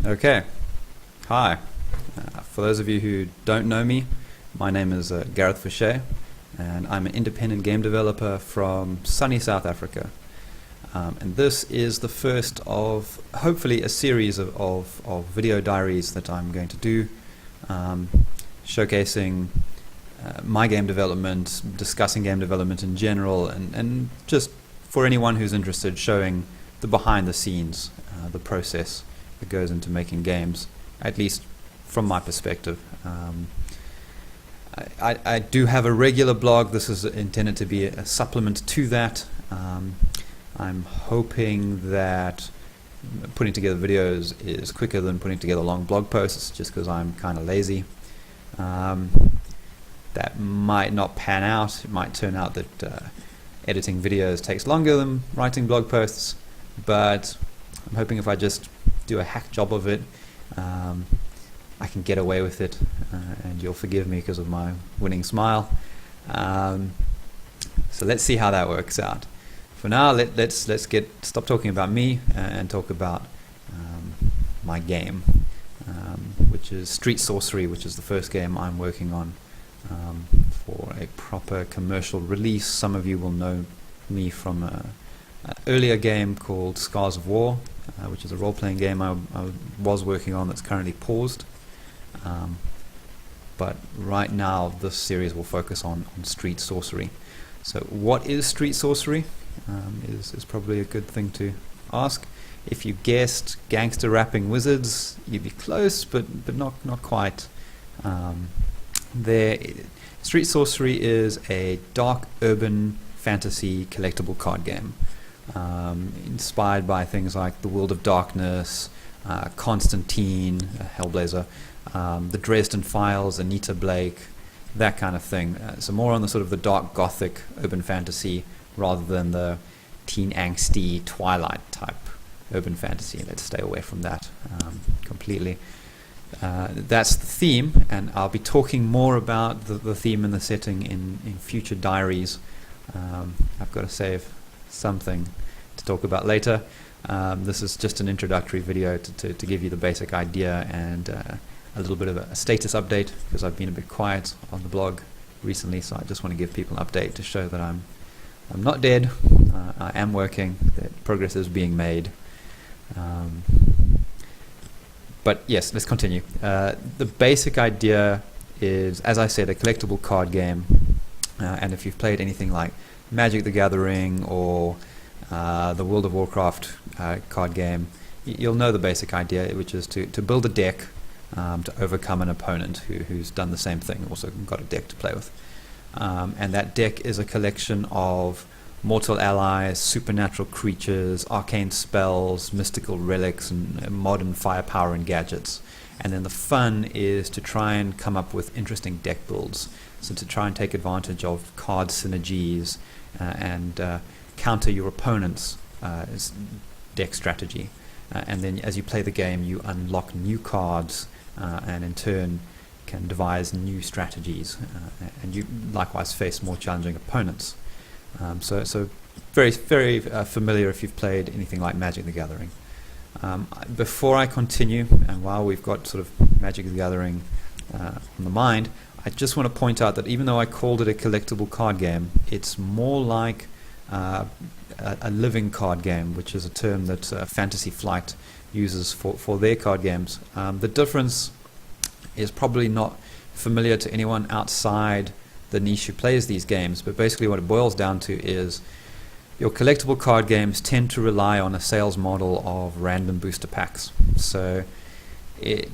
Okay, hi. For those of you who don't know me, my name is Gareth Fouché, and I'm an independent game developer from sunny South Africa. And this is the first of hopefully a series of video diaries that I'm going to do, showcasing my game development, discussing game development in general, and just for anyone who's interested, showing the behind the scenes, the process that goes into making games, at least from my perspective. I do have a regular blog. This is intended to be a supplement to that. I'm hoping that putting together videos is quicker than putting together long blog posts, just because I'm kind of lazy. That might not pan out. It might turn out that editing videos takes longer than writing blog posts, but I'm hoping if I just do a hack job of it, I can get away with it, and you'll forgive me because of my winning smile. So let's see how that works out. For now, let's stop talking about me and talk about my game, which is Street Sorcery, which is the first game I'm working on for a proper commercial release. Some of you will know me from an earlier game called Scars of War, which is a role-playing game I was working on that's currently paused. But right now this series will focus on Street Sorcery. So what is Street Sorcery is probably a good thing to ask. If you guessed gangster rapping wizards, you'd be close, but not quite. Street Sorcery is a dark urban fantasy collectible card game, inspired by things like the World of Darkness, Constantine, Hellblazer, the Dresden Files, Anita Blake, that kind of thing. So more on the sort of the dark gothic urban fantasy rather than the teen angsty Twilight type urban fantasy. Let's stay away from that completely. That's the theme, and I'll be talking more about the theme and the setting in future diaries. I've got to save something to talk about later. This is just an introductory video to give you the basic idea and a little bit of a status update, because I've been a bit quiet on the blog recently, so I just want to give people an update to show that I'm not dead. I am working, that progress is being made. But yes, let's continue. The basic idea is, as I said, a collectible card game, and if you've played anything like Magic the Gathering or the World of Warcraft card game, you'll know the basic idea, which is to build a deck to overcome an opponent who's done the same thing, also got a deck to play with. And that deck is a collection of mortal allies, supernatural creatures, arcane spells, mystical relics, and modern firepower and gadgets. And then the fun is to try and come up with interesting deck builds, so to try and take advantage of card synergies and counter your opponent's deck strategy. And then as you play the game, you unlock new cards and in turn can devise new strategies, and you likewise face more challenging opponents. So very familiar if you've played anything like Magic the Gathering. Before I continue, and while we've got sort of Magic the Gathering on the mind, I just want to point out that even though I called it a collectible card game, it's more like a living card game, which is a term that Fantasy Flight uses for their card games. The difference is probably not familiar to anyone outside the niche who plays these games, but basically what it boils down to is your collectible card games tend to rely on a sales model of random booster packs. So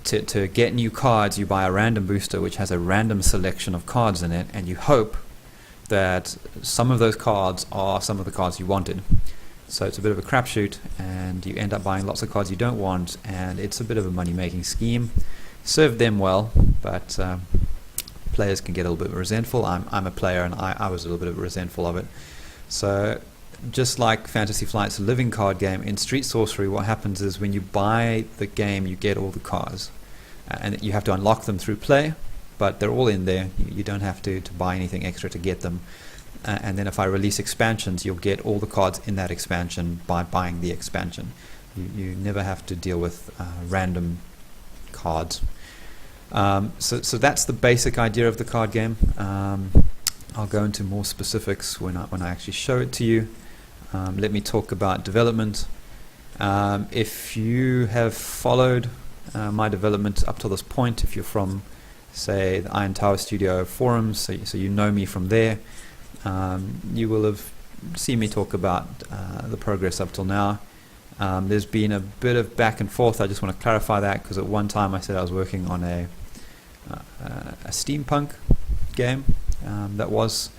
to get new cards, you buy a random booster which has a random selection of cards in it, and you hope that some of those cards are some of the cards you wanted. So it's a bit of a crapshoot, and you end up buying lots of cards you don't want, and it's a bit of a money-making scheme. Served them well, but players can get a little bit resentful. I'm a player, and I was a little bit resentful of it. So just like Fantasy Flight's living card game, in Street Sorcery what happens is when you buy the game, you get all the cards, and you have to unlock them through play, but they're all in there. You don't have to buy anything extra to get them. And then if I release expansions, you'll get all the cards in that expansion by buying the expansion. You never have to deal with random cards. So that's the basic idea of the card game. I'll go into more specifics when I actually show it to you. Let me talk about development. If you have followed my development up to this point, if you're from, say, the Iron Tower Studio forums, so you know me from there, you will have seen me talk about the progress up till now. There's been a bit of back and forth. I just want to clarify that, because at one time I said I was working on a steampunk game. That was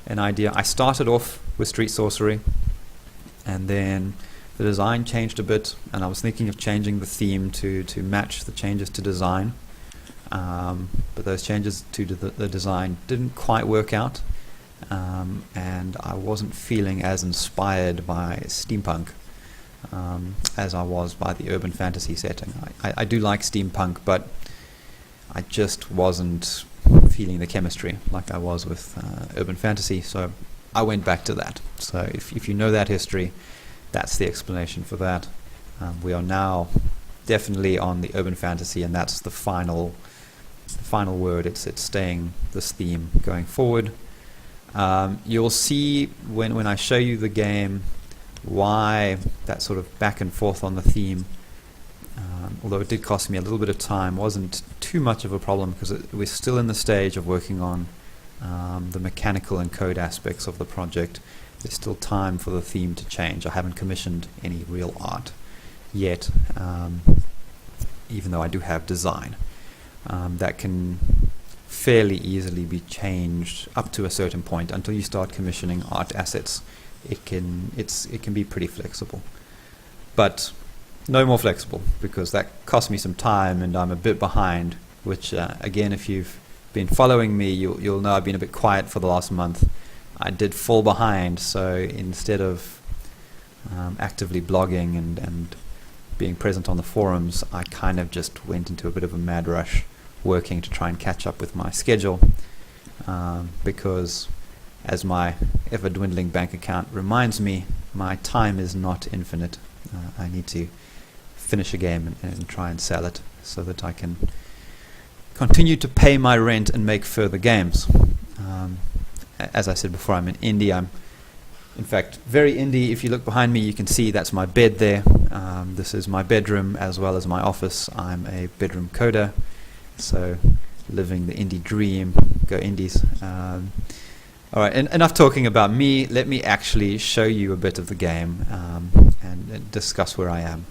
an idea. I started off with Street Sorcery, and then the design changed a bit, and I was thinking of changing the theme to match the changes to design, but those changes to the design didn't quite work out, and I wasn't feeling as inspired by steampunk as I was by the urban fantasy setting. I do like steampunk, but I just wasn't feeling the chemistry like I was with urban fantasy, so I went back to that. So if you know that history, that's the explanation for that. We are now definitely on the urban fantasy, and that's the final word. It's staying this theme going forward. You'll see when I show you the game why that sort of back and forth on the theme, although it did cost me a little bit of time, wasn't too much of a problem, because we're still in the stage of working on the mechanical and code aspects of the project. There's still time for the theme to change. I haven't commissioned any real art yet, even though I do have design. That can fairly easily be changed up to a certain point. Until you start commissioning art assets, it can be pretty flexible. But no more flexible, because that cost me some time and I'm a bit behind, which again, if you've been following me, you'll know I've been a bit quiet for the last month. I did fall behind, so instead of actively blogging and being present on the forums, I kind of just went into a bit of a mad rush working to try and catch up with my schedule, because as my ever dwindling bank account reminds me, my time is not infinite. I need to finish a game and try and sell it so that I can continue to pay my rent and make further games. As I said before, I'm an indie. I'm, in fact, very indie. If you look behind me, you can see that's my bed there. This is my bedroom as well as my office. I'm a bedroom coder, so living the indie dream. Go indies. All right, enough talking about me. Let me actually show you a bit of the game and discuss where I am.